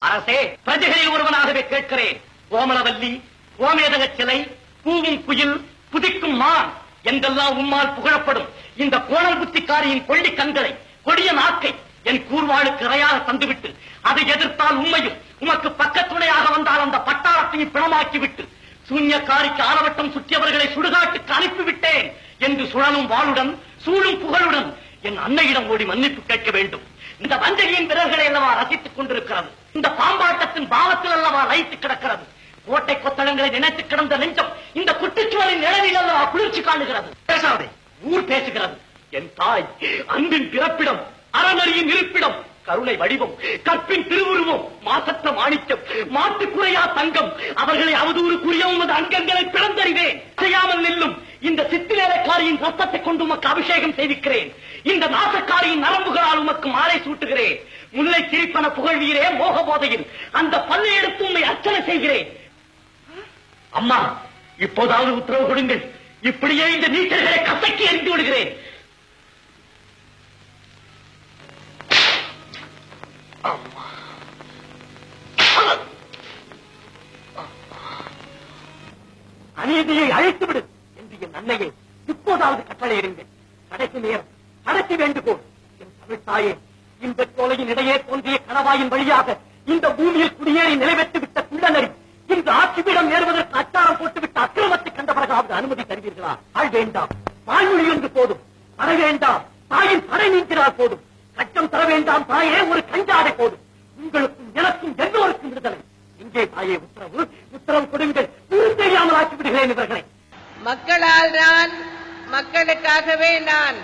அரசே, பிரஜைகளில் ஒருவனாகவே கேட்கிறேன். கோமலவல்லி, கோமேதக சிலை, பூவும் குயில், புதிக்கும் மான் என்றெல்லாம் உம்மால் புகழப்படும் இந்த கோணல் புத்திக்காரியின் கொள்ளி கண்களை, கொடிய நாக்கை என் கூர்வாளுக்கு இரையாக தந்துவிட்டு அதை எதிர்த்தால் உண்மையும், உமக்கு பக்கத்துணையாக வந்தால் அந்த பட்டாளத்தையும் பிணமாக்கிவிட்டு சூன்யக்காரிக்கு ஆலவட்டம் சுற்றியவர்களை சுடுகாட்டுக்கு அனுப்பிவிட்டேன் என்று சுழலும் வாளுடன் சூழும் புகழுடன் என் அன்னையிடம் ஓடி மன்னிப்பு கேட்க வேண்டும். இந்த வஞ்சகியின் விரல்களை அல்லவா ரசித்துக் கொண்டிருக்கிறது. இந்த பாம்பாட்டத்தின் பாவத்தில் அல்லவா லயித்து கிடக்கிறது. கோட்டை கொத்தளங்களை நினைத்து கிடந்த நெஞ்சம் இந்த குட்டிச்சுவரின் நிழலில் அல்லவா குளிர்ச்சி காணுகிறது. பேசாதே, ஊர் பேசுகிறது. என் தாய் அன்பின் பிறப்பிடம், அறநறியின் இருப்பிடம், கருணை வடிவம், கற்பின் திருவுருவம், மாசற்ற மாணிக்கம், மாட்டுக்குறையா தங்கம், அவர்களை அவதூறு கூறிய உமது அங்கங்களை பிளந்தறிவேன். செய்யாமல் நில்லும் இந்த சித்திரக்காரியின் ரத்தத்தை கொண்டு உமக்கு அபிஷேகம் செய்திருக்கிறேன். இந்த நாசக்காரியின் நரம்புகளால் உமக்கு மாலை சூட்டுகிறேன். முல்லை சிரிப்பன புகழ்வீரே மோக போதையில் அந்த பல்லை எடுத்து உண்மை அர்ச்சனை செய்கிறேன். அம்மா, இப்போதாவது உத்தரவு கொடுங்கள். இப்படியே இந்த நீச்சல்களை கசக்கி எரிந்து விடுகிறேன். அநீதியை அழைத்து விடு என்று என் அன்னையை இப்போதாவது கட்டளையிடுங்கள். கடைசி நேரம், கடைசி வேண்டுகோள். என் தமிழ் தாயே, இந்த சோலையின் இடையே தோன்றிய கணவாயின் வழியாக இந்த பூமியில் குடியேறி நிறைவேற்றி விட்ட குள்ளநரி இந்த ஆட்சிபீடம் ஏறுவதற்கு அச்சாரம் போட்டுவிட்ட அக்கிரமத்தை கண்ட பிறகாவது அனுமதி தருவீர்களா? ஆள் வேண்டாம், தாய்மொழி என்று போதும். தர வேண்டாம், தாயின் படை நீக்கிறார் போதும். கட்டம் தர வேண்டாம் தாயே, ஒரு கஞ்சாடை போதும். உங்களுக்கும் எனக்கும் எல்லோருக்கும் விடுதலை. இங்கே தாயே உத்தரவு, உத்தரவு கொடுங்கள். தெரியாமல் ஆக்கி விடுகிறேன் இவர்களை. மக்களால் நான், மக்களுக்காகவே நான்.